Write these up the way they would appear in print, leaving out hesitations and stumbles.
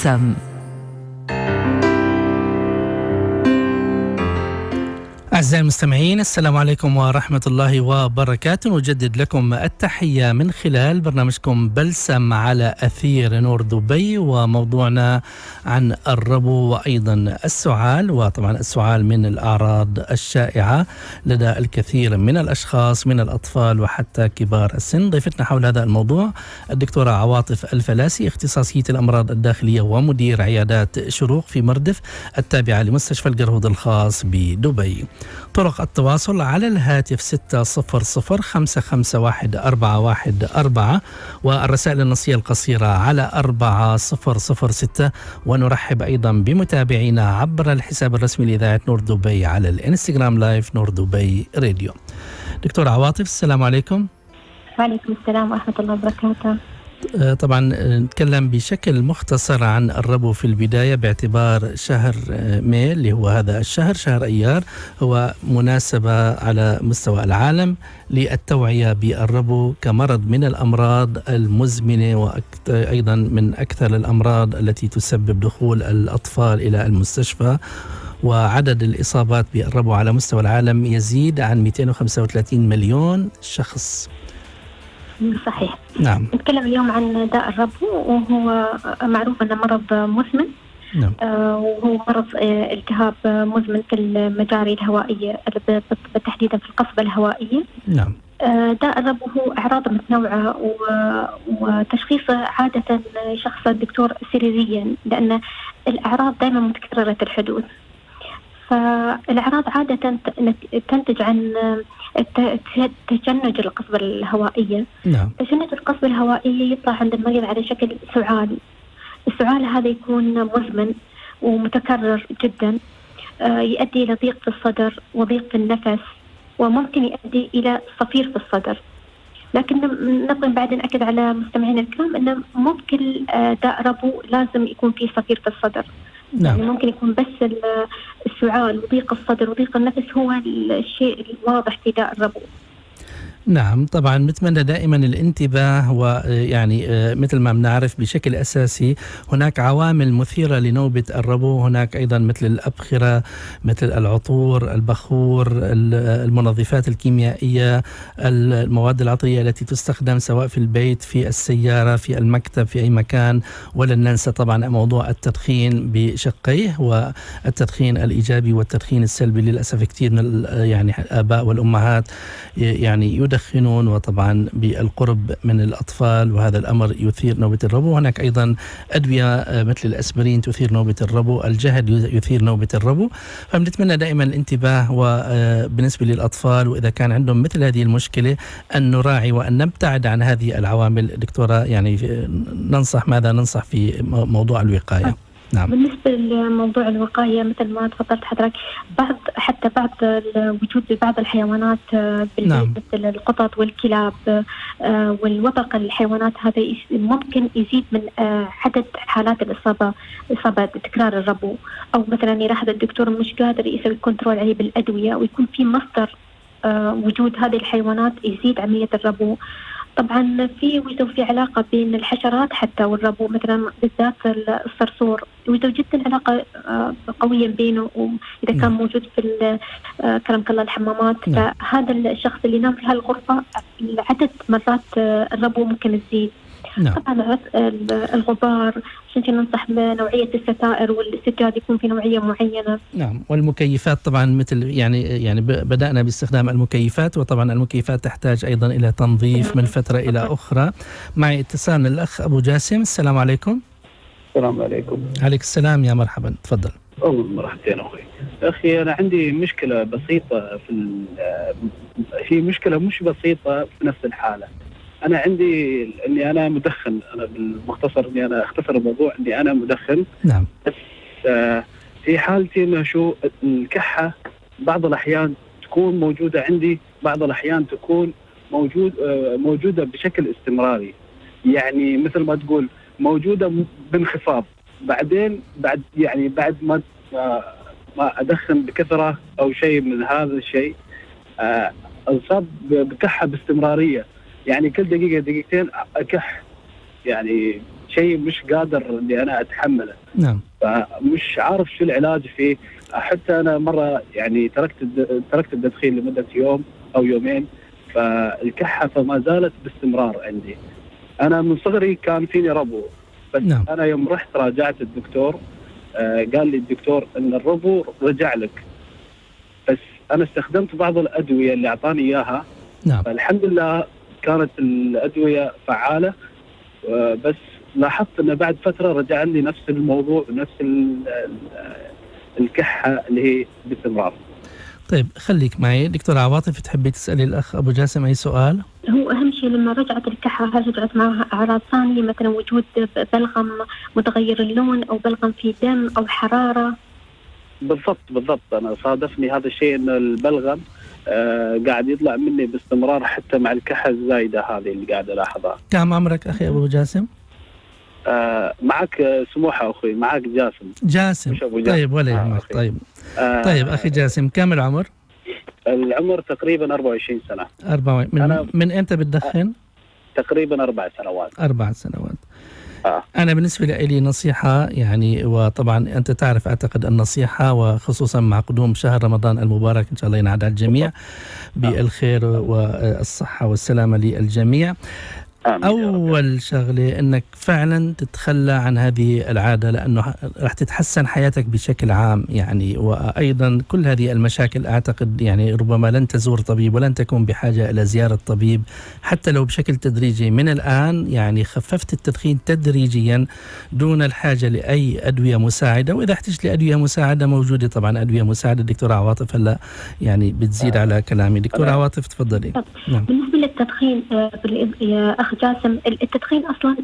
بلسم. أعزائي المستمعين، السلام عليكم ورحمة الله وبركاته. نجدد لكم التحية من خلال برنامجكم بلسم على أثير نور دبي، وموضوعنا عن الربو وأيضا السعال، وطبعا السعال من الأعراض الشائعة لدى الكثير من الأشخاص من الأطفال وحتى كبار السن. ضيفتنا حول هذا الموضوع الدكتورة عواطف الفلاسي، اختصاصية الأمراض الداخلية ومدير عيادات شروق في مردف التابعة لمستشفى القرهود الخاص بدبي. طرق التواصل على الهاتف 600-551-414 والرسائل النصية القصيرة على 4006. ونرحب أيضا بمتابعينا عبر الحساب الرسمي لإذاعة نور دبي على الانستغرام لايف نور دبي راديو. دكتور عواطف، السلام عليكم. وعليكم السلام ورحمة الله وبركاته. طبعا نتكلم بشكل مختصر عن الربو في البداية، باعتبار شهر ماي اللي هو هذا الشهر، شهر أيار، هو مناسبة على مستوى العالم للتوعية بالربو كمرض من الأمراض المزمنة، وأيضا من أكثر الأمراض التي تسبب دخول الأطفال إلى المستشفى. وعدد الإصابات بالربو على مستوى العالم يزيد عن 235 مليون شخص. صحيح. نعم. نتكلم اليوم عن داء الربو، وهو معروف أنه مرض مزمن. نعم. وهو مرض التهاب مزمن في المجاري الهوائية، بالتحديد في القصبة الهوائية. نعم. داء الربو هو أعراض متنوعة، وتشخيصه عادة شخص الدكتور سريريا، لأن الأعراض دائما متكررة الحدوث. فالأعراض عادة تنتج عن تشنج القصبة الهوائية. نعم. تشنج القصبة الهوائية يطلع عند المريض على شكل سعال. السعال هذا يكون مزمن ومتكرر جدا، يؤدي إلى ضيق في الصدر وضيق في النفس، وممكن يؤدي إلى صفير في الصدر. لكن نبغى بعد نأكد على مستمعينا الكرام أن ممكن داء ربو لازم يكون فيه صفير في الصدر. نعم. يعني ممكن يكون بس السعال وضيق الصدر وضيق النفس هو الشيء الواضح في داء الربو. نعم، طبعا نتمنى دائما الانتباه، ويعني مثل ما بنعرف بشكل أساسي هناك عوامل مثيرة لنوبة الربو. هناك أيضا مثل الأبخرة، مثل العطور، البخور، المنظفات الكيميائية، المواد العطرية التي تستخدم سواء في البيت، في السيارة، في المكتب، في أي مكان. ولن ننسى طبعا موضوع التدخين بشقيه، والتدخين الإيجابي والتدخين السلبي. للأسف كثير من يعني الآباء والأمهات يعني يدخنون، وطبعا بالقرب من الأطفال، وهذا الأمر يثير نوبة الربو. هناك أيضا أدوية مثل الأسبرين تثير نوبة الربو، الجهد يثير نوبة الربو. فبنتمنى دائما الانتباه، وبالنسبة للأطفال وإذا كان عندهم مثل هذه المشكلة أن نراعي وأن نبتعد عن هذه العوامل. دكتورة، يعني ماذا ننصح في موضوع الوقاية؟ نعم. بالنسبة لموضوع الوقاية مثل ما تفضلت حضرتك، بعض الوجود ببعض الحيوانات بالبيت، نعم. مثل القطط والكلاب والوبق، الحيوانات هذا ممكن يزيد من عدد حالات إصابة تكرار الربو. أو مثلا يلاحظ الدكتور مش قادر يسوي كنترول عليه بالأدوية، ويكون في مصدر وجود هذه الحيوانات يزيد عملية الربو. طبعا في علاقة بين الحشرات حتى والربو، مثلا بالذات الصرصور يوجد جدا علاقة قوية بينه، وإذا كان موجود في كرمك الله الحمامات، فهذا الشخص اللي ينام في هالغرفة عدد مرات الربو ممكن تزيد. طبعا الغبار، عشان كذا ننصح بنوعية الستائر والسجاد يكون في نوعية معينة. نعم. والمكيفات طبعا مثل يعني بدأنا باستخدام المكيفات، وطبعا المكيفات تحتاج أيضا إلى تنظيف من فترة إلى أخرى. معي اتصال الأخ أبو جاسم. السلام عليكم. السلام عليكم. عليك السلام، يا مرحبا، تفضل. مرحبتين أخي، أنا عندي مشكلة بسيطة هي مشكلة مش بسيطة في نفس الحالة. أنا عندي إني أنا مدخن. أنا بالمختصر إني أنا أختصر الموضوع إني أنا مدخن. نعم. بس في حالتي إنه الكحة بعض الأحيان تكون موجودة عندي، بعض الأحيان تكون موجودة بشكل استمراري. يعني مثل ما تقول موجودة بانخفاض، بعدين بعد ما أدخن بكثرة أو شيء من هذا الشيء أصاب بكحة باستمرارية. يعني كل دقيقة دقيقتين أكح يعني شيء مش قادر إني أنا أتحمله. نعم. فمش عارف شو العلاج فيه. حتى أنا مرة يعني تركت التدخين لمدة يوم أو يومين، فالكحة فما زالت باستمرار عندي. أنا من صغري كان فيني ربو، بس نعم. أنا يوم رحت راجعت الدكتور قال لي الدكتور إن الربو رجع لك، بس أنا استخدمت بعض الأدوية اللي أعطاني إياها. نعم. الحمد لله كانت الأدوية فعالة، بس لاحظت أن بعد فترة رجع لي نفس الموضوع، نفس الكحة اللي هي باستمرار. طيب خليك معي دكتور عواطف، تحبي تسألي الأخ أبو جاسم أي سؤال؟ هو أهم شيء لما رجعت الكحة هل رجعت معها أعراض ثانية، مثلا وجود بلغم متغير اللون أو بلغم في دم أو حرارة؟ بالضبط أنا صادفني هذا الشيء، أن البلغم قاعد يطلع مني باستمرار حتى مع الكحة الزايدة هذه اللي قاعد ألاحظها. كم عمرك أخي أبو جاسم؟ معك سموحة أخوي، معك جاسم. طيب ولا يهمك. طيب طيب أخي جاسم، كم العمر؟ العمر تقريبا 24 سنة. من أنت بتدخن؟ تقريبا 4 سنوات. 4 سنوات. أنا بالنسبة لي نصيحة، يعني وطبعا أنت تعرف أعتقد النصيحة، وخصوصا مع قدوم شهر رمضان المبارك إن شاء الله ينعاد على الجميع بالخير والصحة والسلامة للجميع. أول شغلة أنك فعلا تتخلى عن هذه العادة، لأنه راح تتحسن حياتك بشكل عام يعني. وأيضا كل هذه المشاكل أعتقد يعني ربما لن تزور طبيب ولن تكون بحاجة إلى زيارة طبيب، حتى لو بشكل تدريجي من الآن. يعني خففت التدخين تدريجيا دون الحاجة لأي أدوية مساعدة، وإذا احتجت لأدوية مساعدة موجودة طبعا أدوية مساعدة. دكتور عواطف هلا يعني بتزيد على كلامي. دكتور عواطف تفضلي. نعم. بالنسبة للتدخين يا أخ جاسم، التدخين أصلا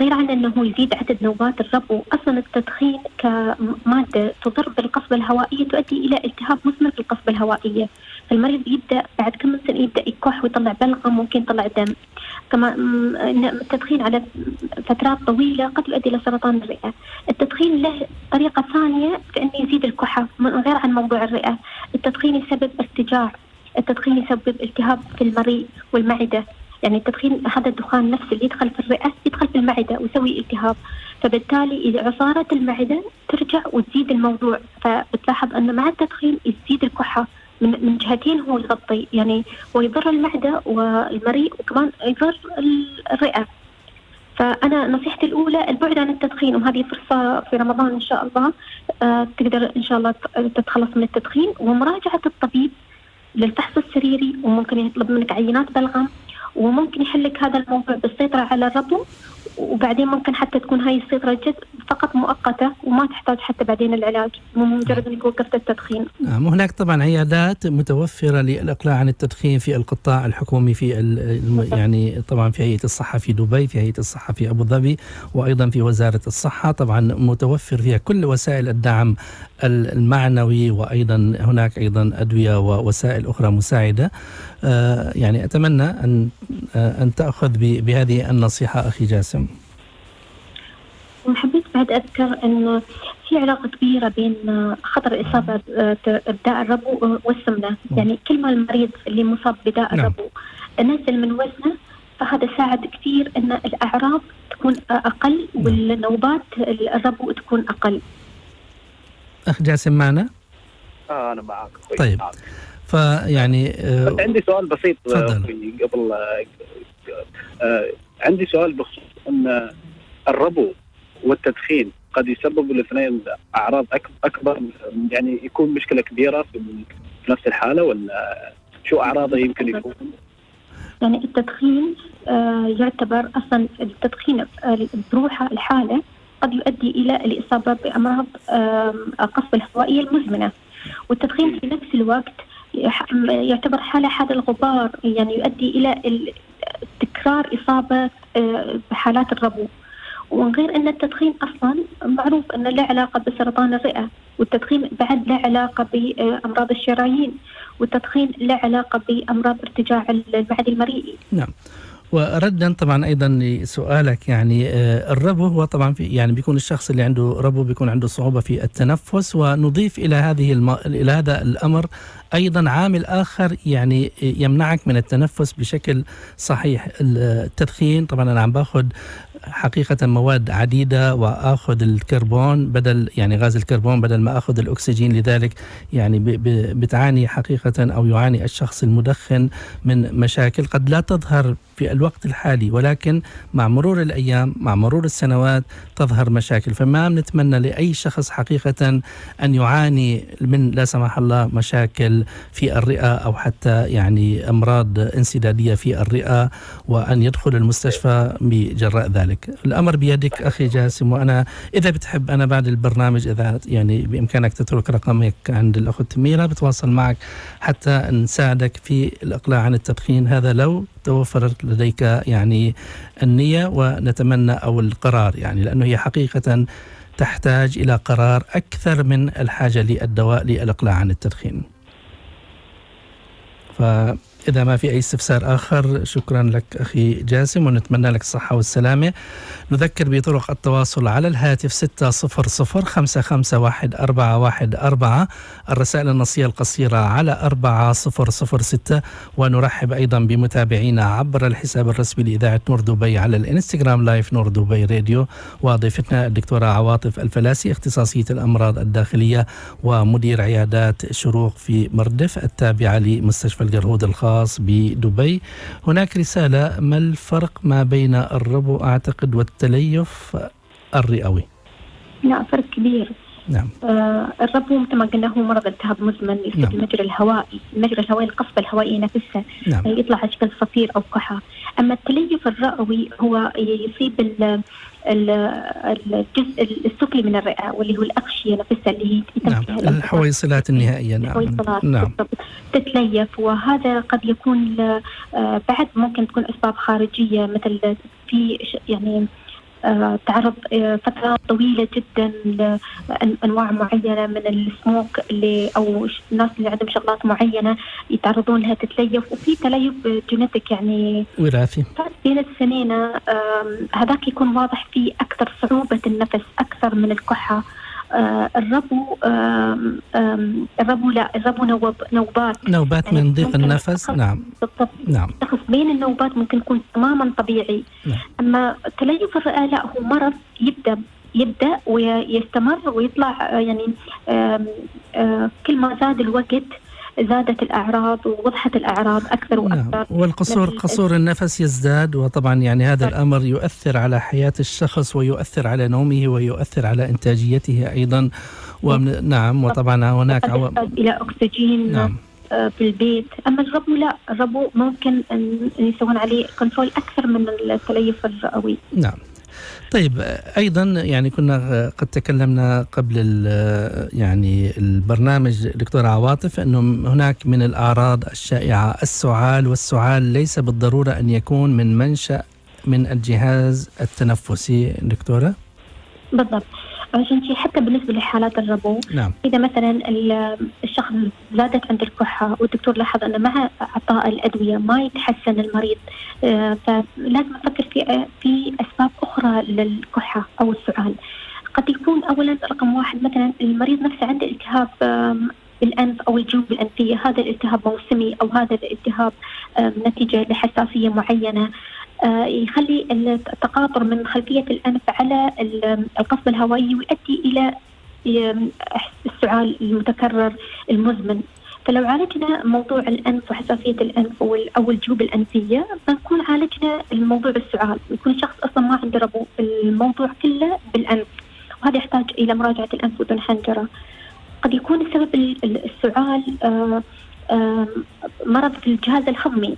غير عن أنه يزيد عدد نوبات الربو، أصلا التدخين كمادة تضر بالقصبة الهوائية، تؤدي إلى التهاب مزمن في القصبة الهوائية. فالمريض يبدأ بعد كم سنة يبدأ يكح ويطلع بلغم، ممكن يطلع دم. كما التدخين على فترات طويلة قد يؤدي إلى سرطان الرئة. التدخين له طريقة ثانية في أنه يزيد الكحة غير عن موضوع الرئة. التدخين يسبب ارتجاع، التدخين يسبب التهاب في المريء والمعدة. يعني التدخين هذا الدخان نفسه اللي يدخل في الرئة يدخل في المعدة ويسوي التهاب، فبالتالي إذا عصارة المعدة ترجع وتزيد الموضوع. فبتلاحظ أن مع التدخين يزيد الكحة من جهتين، هو يغطي يعني ويضر المعدة والمريء وكمان يضر الرئة. فأنا نصيحتي الأولى البعد عن التدخين، وهذه فرصة في رمضان إن شاء الله تقدر إن شاء الله تتخلص من التدخين، ومراجعة الطبيب للفحص السريري، وممكن يطلب منك عينات بلغم، وممكن يحلك هذا الموضوع بالسيطرة على الربو. وبعدين ممكن حتى تكون هاي السيطرة جد فقط مؤقتة وما تحتاج حتى بعدين العلاج، مو مجرد انك وقفت التدخين. نعم. وهناك طبعا عيادات متوفرة للإقلاع عن التدخين في القطاع الحكومي، في يعني طبعا في هيئة الصحة في دبي، في هيئة الصحة في أبو ظبي، وأيضا في وزارة الصحة. طبعا متوفر فيها كل وسائل الدعم المعنوي، وأيضا هناك أيضا أدوية ووسائل أخرى مساعدة. يعني أتمنى أن تأخذ بهذه النصيحة أخي جاسم. وحبيت بعد أذكر أن في علاقة كبيرة بين خطر إصابة بداء الربو والسمنة. يعني كل ما المريض اللي مصاب بداء الربو نزل من وزنه، فهذا ساعد كثير أن الأعراض تكون أقل والنوبات الربو تكون أقل. أخ جاسم معنا؟ أنا معك. طيب فيعني عندي سؤال بسيط قبل عندي سؤال بخصوص أن الربو والتدخين قد يسبب الاثنين أعراض أكبر، يعني يكون مشكلة كبيرة في نفس الحالة، ولا شو أعراضه يمكن يكون؟ يعني التدخين يعتبر أصلا التدخين بروحه الحالة قد يؤدي إلى الإصابة بأمراض القصبة الهوائية المزمنة، والتدخين في نفس الوقت يعتبر حالة الغبار، يعني يؤدي إلى تكرار إصابة بحالات الربو. ومن غير أن التدخين أصلا معروف أن له علاقة بسرطان الرئة، والتدخين بعد له علاقة بأمراض الشرايين، والتدخين له علاقة بأمراض ارتجاع المعدة المريئي. نعم. وردا طبعا ايضا لسؤالك، يعني الربو هو طبعا يعني بيكون الشخص اللي عنده ربو بيكون عنده صعوبة في التنفس، ونضيف الى الى هذا الامر ايضا عامل اخر يعني يمنعك من التنفس بشكل صحيح. التدخين طبعا انا عم باخذ حقيقة مواد عديدة وآخذ الكربون بدل يعني غاز الكربون بدل ما آخذ الأكسجين، لذلك يعني بتعاني حقيقة أو يعاني الشخص المدخن من مشاكل قد لا تظهر في الوقت الحالي، ولكن مع مرور الأيام مع مرور السنوات تظهر مشاكل. فما نتمنى لأي شخص حقيقة أن يعاني من لا سمح الله مشاكل في الرئة أو حتى يعني أمراض انسدادية في الرئة وأن يدخل المستشفى بجراء ذلك. الأمر بيدك أخي جاسم، وأنا إذا بتحب أنا بعد البرنامج إذا يعني بإمكانك تترك رقمك عند الأخت ميرا بتواصل معك حتى نساعدك في الإقلاع عن التدخين، هذا لو توفرت لديك يعني النية ونتمنى أو القرار، يعني لأنه هي حقيقة تحتاج إلى قرار أكثر من الحاجة للدواء للإقلاع عن التدخين. فإذا ما في أي استفسار آخر شكرا لك أخي جاسم ونتمنى لك الصحة والسلامة. نذكر بطرق التواصل على الهاتف 600-551414، الرسائل النصية القصيرة على 4006، ونرحب أيضا بمتابعينا عبر الحساب الرسمي لإذاعة نور دبي على الانستغرام لايف نور دبي راديو، وضيفتنا الدكتورة عواطف الفلاسي اختصاصية الأمراض الداخلية ومدير عيادات شروق في مردف التابعة لمستشفى الجرهود الخاص بدبي. هناك رسالة: ما الفرق ما بين الربو أعتقد والتليف الرئوي؟ لا، فرق كبير. نعم. الربو مثل ما قلنا هو مرض التهاب مزمن يصيب نعم. المجرى الهوائي القصبة الهوائية نفسها. نعم. يطلع على شكل صفير أو قحة. أما التليف الرئوي هو يصيب الجزء السفلي من الرئة واللي هو الأغشية نفسها اللي هي نعم. الحويصلات النهائية. نعم. نعم. تتليف، وهذا قد يكون بعد ممكن تكون أسباب خارجية مثل في يعني تعرض فترات طويلة جدا لأنواع معينة من السموك اللي أو الناس اللي عندهم شغلات معينة يتعرضون لها تتليف، وفي تليف جينيتك يعني وراثي بين السنين. هذاك يكون واضح فيه أكثر صعوبة النفس أكثر من الكحة. الربو لا، الربو نوبات من ضيق النفس. نعم بالضبط. نعم. الشخص بين النوبات ممكن يكون تماما طبيعي. نعم. أما تليف الرئة لا، هو مرض يبدأ ويستمر ويطلع يعني كل ما زاد الوقت زادت الأعراض ووضحت الأعراض أكثر وأكثر. نعم. قصور النفس يزداد، وطبعا يعني هذا الأمر يؤثر على حياة الشخص ويؤثر على نومه ويؤثر على إنتاجيته أيضا. نعم. وطبعا هناك يحتاج إلى أكسجين. نعم. في البيت. أما الربو لا، الربو ممكن أن يسوون عليه كنترول أكثر من التليف الرئوي. نعم. طيب أيضا يعني كنا قد تكلمنا قبل يعني البرنامج دكتورة عواطف أنه هناك من الأعراض الشائعة السعال، والسعال ليس بالضرورة أن يكون من منشأ من الجهاز التنفسي دكتورة؟ بالضبط. عشان شيء حتى بالنسبة لحالات الربو. نعم. إذا مثلا الشخص زادت عند الكحة والدكتور لاحظ أن مع عطاء الأدوية ما يتحسن المريض، فلازم نفكر في أسباب أخرى للكحة أو السعال. قد يكون أولا رقم واحد مثلا المريض نفسه عنده التهاب بالأنف أو الجيوب الأنفية، هذا الالتهاب موسمي أو هذا الالتهاب نتيجة لحساسية معينة يخلي التقاطر من خلفية الأنف على القصبة الهوائية ويؤدي إلى السعال المتكرر المزمن. فلو عالجنا موضوع الأنف وحساسية الأنف أو الجيوب الأنفية فنكون عالجنا الموضوع السعال، يكون الشخص أصلا ما عنده ربو، الموضوع كله بالأنف، وهذا يحتاج إلى مراجعة الأنف وذو الحنجرة. قد يكون السبب السعال مرض في الجهاز الهضمي،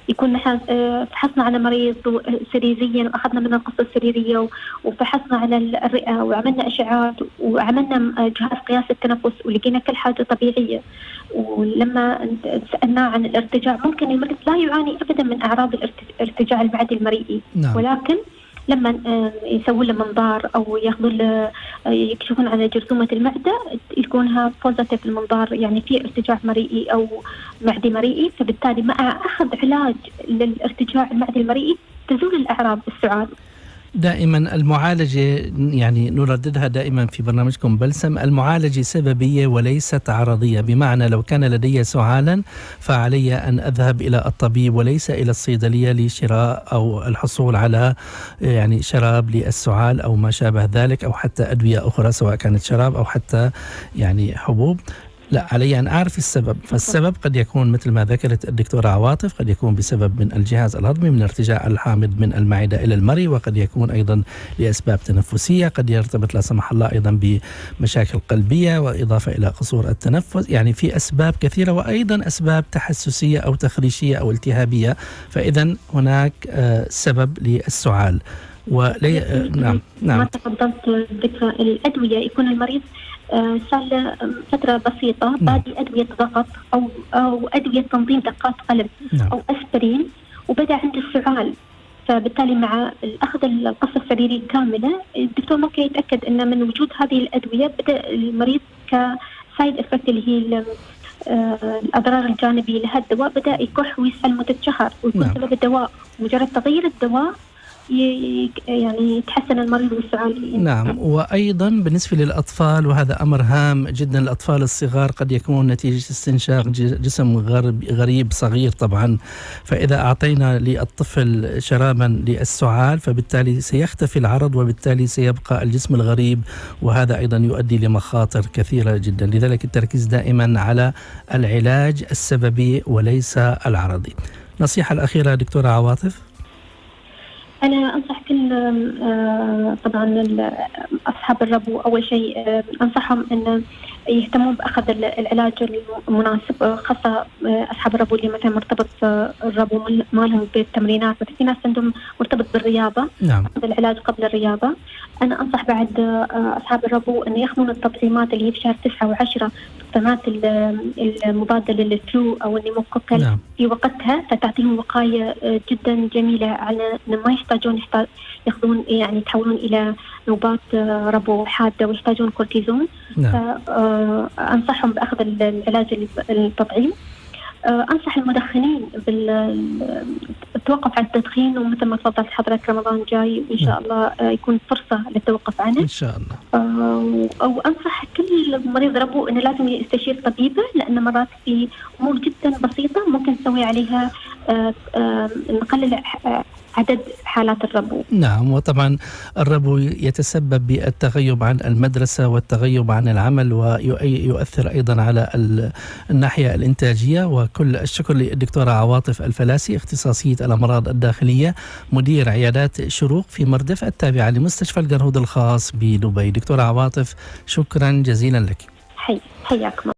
يكون فحصنا على مريض سريريا وأخذنا من القصة السريرية وفحصنا على الرئة وعملنا أشعات وعملنا جهاز قياس التنفس ولقينا كل حاجة طبيعية. ولما سألنا عن الارتجاع ممكن المريض لا يعاني أبدا من أعراض الارتجاع المعدي المريئي. نعم. ولكن لما يسوون له منظار أو ياخذون له يكشفون على جرثومة المعدة يكونها بوزيتيف المنظار، يعني في ارتجاع مريئي أو معدي مريئي، فبالتالي مع أخذ علاج للارتجاع المعدي المريئي تزول الأعراض السعال. دائما المعالجة يعني نرددها دائما في برنامجكم بلسم، المعالجة سببية وليست عرضية، بمعنى لو كان لدي سعالا فعلي أن أذهب إلى الطبيب وليس إلى الصيدلية لشراء أو الحصول على يعني شراب للسعال أو ما شابه ذلك، أو حتى أدوية أخرى سواء كانت شراب أو حتى يعني حبوب. لا، علي أن أعرف السبب. فالسبب قد يكون مثل ما ذكرت الدكتورة عواطف، قد يكون بسبب من الجهاز الهضمي، من ارتجاع الحامض من المعدة إلى المري، وقد يكون أيضا لأسباب تنفسية، قد يرتبط لا سمح الله أيضا بمشاكل قلبية وإضافة إلى قصور التنفس. يعني في أسباب كثيرة، وأيضا أسباب تحسسية أو تخريشية أو التهابية. فإذا هناك سبب للسعال. نعم ما تفضلت ذكر الأدوية، يكون المريض صار له فترة بسيطة بادي أدوية ضغط أو أدوية تنظيم دقات قلب أو أسبرين، وبدأ عنده السعال. فبالتالي مع الأخذ القصة السريرية كاملة الدكتور ممكن يتأكد أن من وجود هذه الأدوية بدأ المريض كسايد إفكت اللي هي الأضرار الجانبية لهذا الدواء بدأ يكح ويسهل مدة شهر، ويكون سبب الدواء مجرد تغيير الدواء يعني يتحسن المريض والسعال. نعم. وأيضا بالنسبة للأطفال، وهذا أمر هام جدا، الأطفال الصغار قد يكون نتيجة استنشاق جسم غريب صغير طبعا. فإذا أعطينا للطفل شرابا للسعال فبالتالي سيختفي العرض، وبالتالي سيبقى الجسم الغريب، وهذا أيضا يؤدي لمخاطر كثيرة جدا. لذلك التركيز دائما على العلاج السببي وليس العرضي. نصيحة الأخيرة دكتورة عواطف. أنا أنصح كل طبعا أصحاب الربو، أول شيء أنصحهم أن يهتمون بأخذ العلاج المناسب، خاصة أصحاب الربو اللي مثلا مرتبط الربو ما لهم بالتمرينات، مثل في ناس عندهم مرتبط بالرياضة. نعم. أخذ العلاج قبل الرياضة. أنا أنصح بعد أصحاب الربو أن يأخذون التطعيمات اللي هي في شهر 9 و10، التطعيمات المضادة للفلو أو النيموكوكل في وقتها، فتعطيهم وقاية جدا جميلة على أن ما يحتاجون يأخذون يعني يتحولون إلى نوبات ربو حادة ويحتاجون كورتيزون. فأنصحهم بأخذ العلاج التطعيم. أنصح المدخنين بالتوقف عن التدخين، ومثل ما تفضلت حضرتك رمضان جاي إن شاء الله يكون فرصة للتوقف عنه إن شاء الله. أو أنصح كل مريض ربو أنه لازم يستشير طبيبه، لأن مرات في أمور جدا بسيطة ممكن نسوي عليها نقلل عدد حالات الربو. نعم. وطبعا الربو يتسبب بالتغيب عن المدرسة والتغيب عن العمل، ويؤثر أيضا على الناحية الإنتاجية. وكل الشكر للدكتورة عواطف الفلاسي، اختصاصية الأمراض الداخلية، مدير عيادات شروق في مردف التابعة لمستشفى القرهود الخاص بدبي. دكتورة عواطف شكرا جزيلا لك. حياكم.